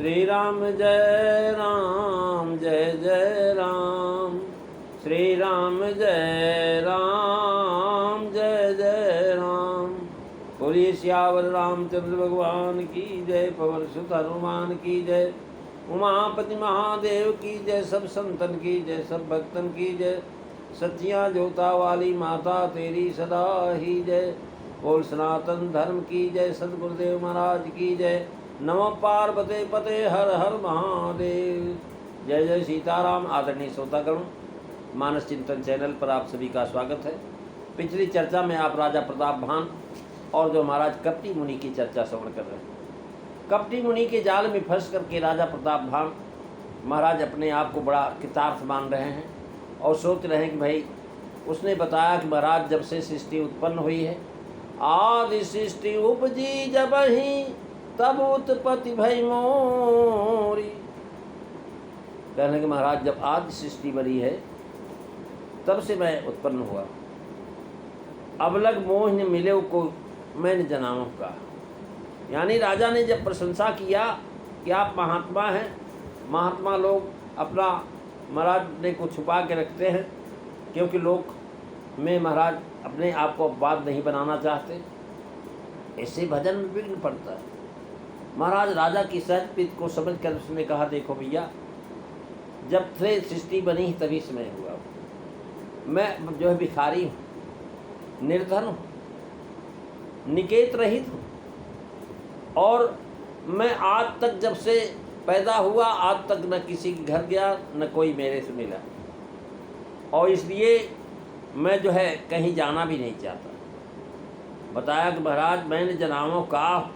श्री राम जय राम जय जय राम। श्री राम जय राम जय जय राम। बोलिए सियावर रामचंद्र भगवान की जय। पवन सुत हनुमान की जय। उमापति महादेव की जय। सब संतन की जय, सब भक्तन की जय। सच्चियाँ जोता वाली माता तेरी सदा ही जय। बोल सनातन धर्म की जय। सदगुरुदेव महाराज की जय। नमो पार्वते पते हर हर महादेव। जय जय सीताराम। आदरणीय श्रोतागण, मानस चिंतन चैनल पर आप सभी का स्वागत है। पिछली चर्चा में आप राजा प्रताप भान और जो महाराज कपटी मुनि की चर्चा श्रवण कर रहे हैं। कपटी मुनि के जाल में फंस करके राजा प्रताप भान महाराज अपने आप को बड़ा कृतार्थ मान रहे हैं और सोच रहे हैं कि भाई उसने बताया कि महाराज जब से सृष्टि उत्पन्न हुई है, आदि सृष्टि उपजी जब ही तब उत्पत्ति भई मोरी। कहने के महाराज जब आदि सृष्टि बनी है तब से मैं उत्पन्न हुआ। अब लग मोह न मिले को मैंने जनामों का। यानी राजा ने जब प्रशंसा किया कि आप महात्मा हैं, महात्मा लोग अपना महाराज ने को छुपा के रखते हैं क्योंकि लोग में महाराज अपने आप को अपवाद नहीं बनाना चाहते, इससे भजन में विघ्न पड़ता है। महाराज राजा की सहज प्रीत को समझ कर उसने कहा, देखो भैया, जब से सृष्टि बनी तभी से मैं हुआ। मैं जो है भिखारी हूँ, निर्धन हूँ, निकेत रहित हूँ, और मैं आज तक जब से पैदा हुआ आज तक न किसी के घर गया न कोई मेरे से मिला, और इसलिए मैं जो है कहीं जाना भी नहीं चाहता। बताया कि महाराज मैंने जनामों का,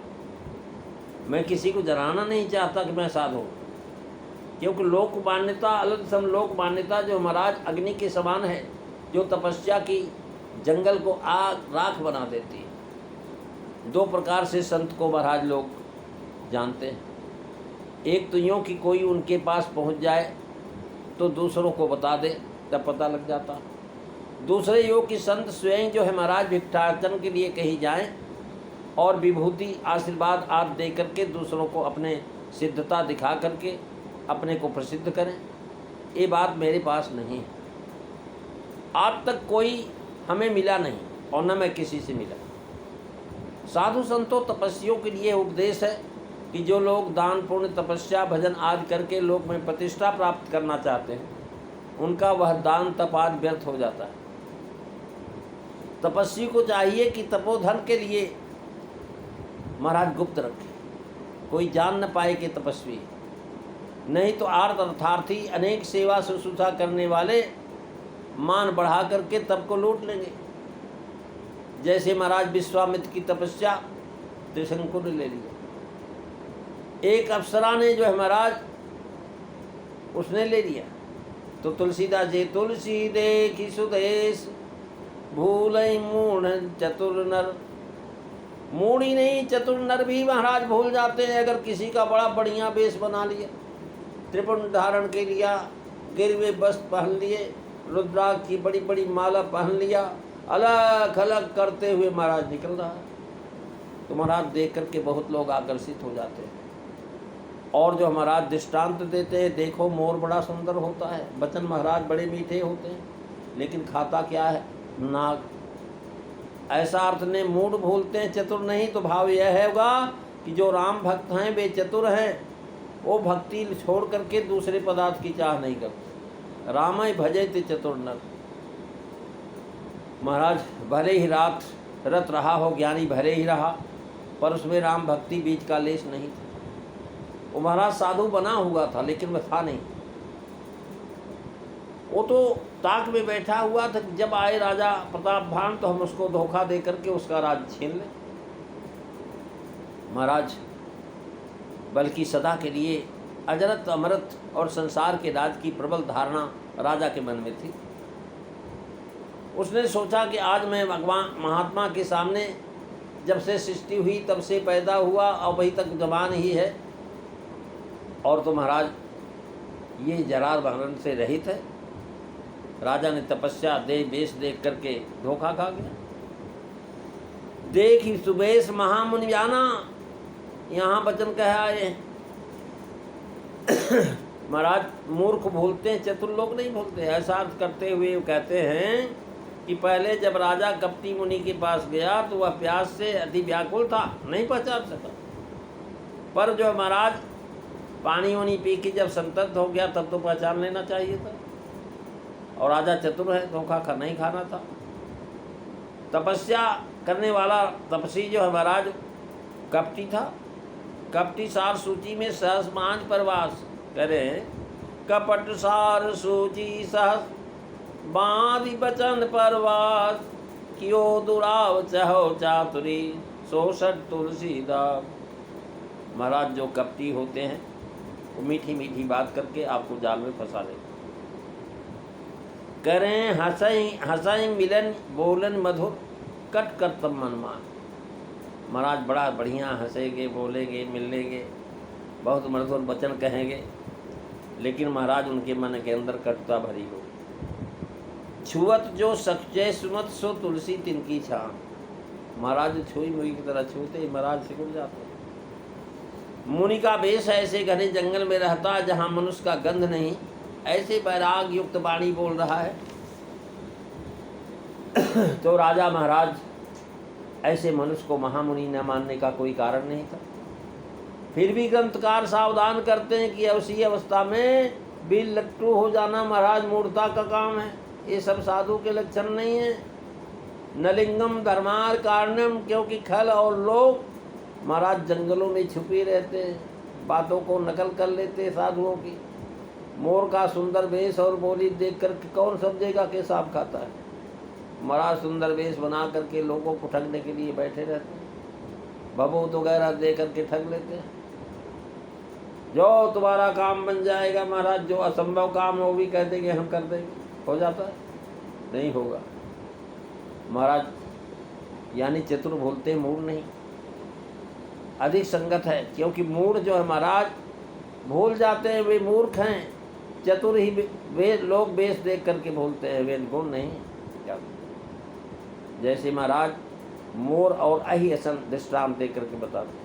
मैं किसी को जनाना नहीं चाहता कि मैं साधु हूँ, क्योंकि लोक मान्यता अलग सम लोक मान्यता जो महाराज अग्नि के समान है, जो तपस्या की जंगल को आग राख बना देती है। दो प्रकार से संत को महाराज लोग जानते हैं। एक तो यूँ कि कोई उनके पास पहुँच जाए तो दूसरों को बता दे, तब पता लग जाता। दूसरे योग कि संत स्वयं जो है महाराज भिक्षाटन के लिए कहीं जाएं और विभूति आशीर्वाद आदि दे करके दूसरों को अपने सिद्धता दिखा करके अपने को प्रसिद्ध करें। ये बात मेरे पास नहीं है। आज तक कोई हमें मिला नहीं और न मैं किसी से मिला। साधु संतों तपस्वियों के लिए उपदेश है कि जो लोग दान पुण्य तपस्या भजन आदि करके लोक में प्रतिष्ठा प्राप्त करना चाहते हैं, उनका वह दान तप आदि व्यर्थ हो जाता है। तपस्वी को चाहिए कि तपोधन के लिए महाराज गुप्त रखे, कोई जान न पाए कि तपस्वी, नहीं तो आर्त अर्थार्थी अनेक सेवा शुश्रूषा करने वाले मान बढ़ा करके तप को लूट लेंगे। जैसे महाराज विश्वामित्र की तपस्या त्रिशंकु ने ले लिया। एक अप्सरा ने जो है महाराज उसने ले लिया, तो तुलसीदास जी तुलसी देखी सुदेश भूलई मूढ़ चतुर नर। मूढ़ी नहीं, चतुर नर भी महाराज भूल जाते हैं। अगर किसी का बड़ा बढ़िया वेश बना लिया, त्रिपुंड धारण के लिया, गिरवे वस्त्र पहन लिए, रुद्राक्ष की बड़ी बड़ी माला पहन लिया, अलग अलग करते हुए महाराज निकल रहा है, तो महाराज देख करके बहुत लोग आकर्षित हो जाते हैं। और जो महाराज दृष्टांत देते हैं, देखो मोर बड़ा सुंदर होता है, वचन महाराज बड़े मीठे होते हैं, लेकिन खाता क्या है? नाग। ऐसा अर्थ ने मूढ़ भूलते हैं, चतुर नहीं। तो भाव यह होगा कि जो राम भक्त हैं वे चतुर हैं, वो भक्ति छोड़ करके दूसरे पदार्थ की चाह नहीं करते। राम ही भजे थे चतुर नर। महाराज भले ही रात रत रहा हो, ज्ञानी भले ही रहा, पर उसमें राम भक्ति बीच का लेश नहीं था। वो महाराज साधु बना हुआ था लेकिन वह था नहीं। वो तो ताक में बैठा हुआ था, जब आए राजा प्रताप भान तो हम उसको धोखा दे करके उसका राज छीन लें। महाराज बल्कि सदा के लिए अजरत अमरत और संसार के राज की प्रबल धारणा राजा के मन में थी। उसने सोचा कि आज मैं भगवान महात्मा के सामने जब से सृष्टि हुई तब से पैदा हुआ और अभी तक जवान ही है, और तो महाराज ये जरार बहन से रहित है। राजा ने तपस्या दे बेश देख करके धोखा खा गया। देखी सुबेश महामुनि जाना, यहाँ वचन कह आए महाराज मूर्ख भूलते हैं, चतुर लोग नहीं भूलते। ऐसा अर्थ करते हुए वो कहते हैं कि पहले जब राजा कपटी मुनि के पास गया तो वह प्यास से अति व्याकुल था, नहीं पहचान सका। पर जो महाराज पानी वानी पी के जब संतप्त हो गया तब तो पहचान लेना चाहिए था। और राजा चतुर है, धोखा नहीं खाना था। तपस्या करने वाला तपस्वी जो है महाराज कपटी था। कपटी सार सूची में सहस मांझ परवास करे, कपट सार सूची सहस बांधि बचन परवास, कियो दुराव चहो चातुरी सोसठ तुलसीदास। महाराज जो कपटी होते हैं वो मीठी मीठी बात करके आपको जाल में फंसा लेते, करें हंसई मिलन बोलन मधुर, कट कर तब मनमान। महाराज बड़ा बढ़िया हंसेंगे, बोलेंगे, मिलेंगे, बहुत मधुर वचन कहेंगे, लेकिन महाराज उनके मन के अंदर कटुता भरी हो। छुअत जो सच्चे सुमत सो तुलसी तिनकी छान। महाराज छुई मुई की तरह छूते ही महाराज सिकुड़ जाते। मुनि का वेश ऐसे घने जंगल में रहता जहाँ मनुष्य का गंध नहीं, ऐसे वैराग युक्त वाणी बोल रहा है। तो राजा महाराज ऐसे मनुष्य को महामुनि न मानने का कोई कारण नहीं था। फिर भी ग्रंथकार सावधान करते हैं कि उसी अवस्था में बिल लट्टू हो जाना महाराज मूर्खता का काम है। ये सब साधु के लक्षण नहीं है। नलिंगम धर्मार कारणम, क्योंकि खल और लोग महाराज जंगलों में छुपे रहते हैं, बातों को नकल कर लेते हैं साधुओं की। मोर का सुंदर वेश और बोली देख कर कौन समझेगा कि सांप खाता है। महाराज सुंदर वेश बना करके लोगों को ठगने के लिए बैठे रहते हैं, भभूत वगैरह दे करके ठग लेते हैं। जो तुम्हारा काम बन जाएगा महाराज, जो असंभव काम हो भी कह देंगे हम कर देंगे, हो जाता है, नहीं होगा। महाराज यानी चतुर बोलते मूढ़ नहीं, अधिक संगत है। क्योंकि मूढ़ जो है महाराज भूल जाते हैं, वे मूर्ख हैं। चतुर ही वे लोग वेश देख करके बोलते हैं, वे गुण नहीं। जैसे महाराज मोर और अहि असन दृष्टांत देख करके बताते।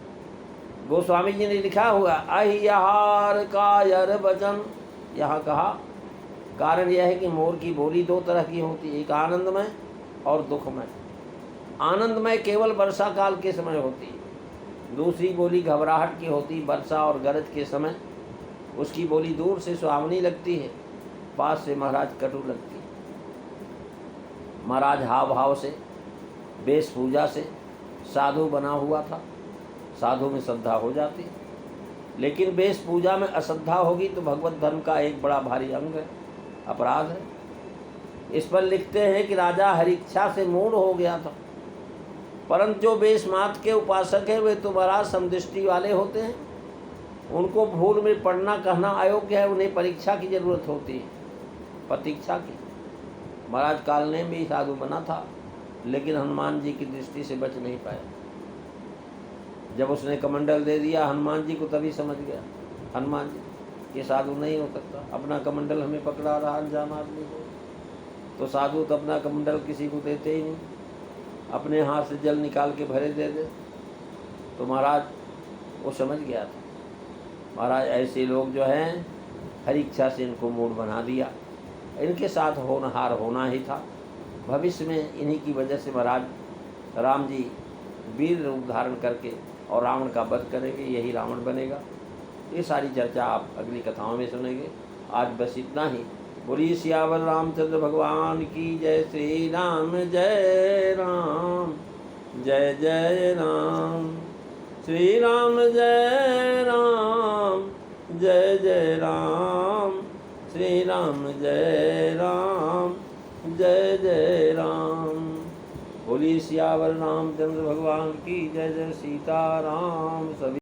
गोस्वामी जी ने लिखा हुआ अहियार कायर वचन, यहाँ कहा कारण यह है कि मोर की बोली दो तरह की होती है, एक आनंदमय और दुखमय। आनंदमय केवल वर्षा काल के समय होती है, दूसरी बोली घबराहट की होती, वर्षा और गरज के समय उसकी बोली दूर से सुहावनी लगती है, पास से महाराज कटु लगती है। महाराज हाव भाव से, वेश पूजा से साधु बना हुआ था, साधु में श्रद्धा हो जाती। लेकिन वेश पूजा में अश्रद्धा होगी तो भगवत धर्म का एक बड़ा भारी अंग है, अपराध है। इस पर लिखते हैं कि राजा हरिच्छा से मूढ़ हो गया था, परंतु जो वेश मात्र के उपासक है वे तो महाराज समदृष्टि वाले होते हैं, उनको भूल में पढ़ना कहना अयोग्य है, उन्हें परीक्षा की जरूरत होती है, प्रतीक्षा की। महाराज कालने में ही साधु बना था, लेकिन हनुमान जी की दृष्टि से बच नहीं पाया। जब उसने कमंडल दे दिया हनुमान जी को, तभी समझ गया हनुमान जी ये साधु नहीं हो सकता, अपना कमंडल हमें पकड़ा रहा अनजान आदमी को। तो साधु तो अपना कमंडल किसी को देते ही नहीं, अपने हाथ से जल निकाल के भरे दे दे। तो महाराज वो समझ गया था। महाराज ऐसे लोग जो हैं हर इच्छा से इनको मूड बना दिया, इनके साथ होनहार होना ही था। भविष्य में इन्हीं की वजह से महाराज राम जी वीर रूप धारण करके और रावण का वध करेंगे, यही रावण बनेगा। ये सारी चर्चा आप अगली कथाओं में सुनेंगे। आज बस इतना ही। बोलिए सियावर रामचंद्र भगवान की जय। श्री राम जय राम, जय जय राम। श्री राम जय राम, जय जय राम। श्री राम जय राम, जय जय राम। बोलिए सियावर रामचंद्र भगवान की जय। जय सीताराम। सभी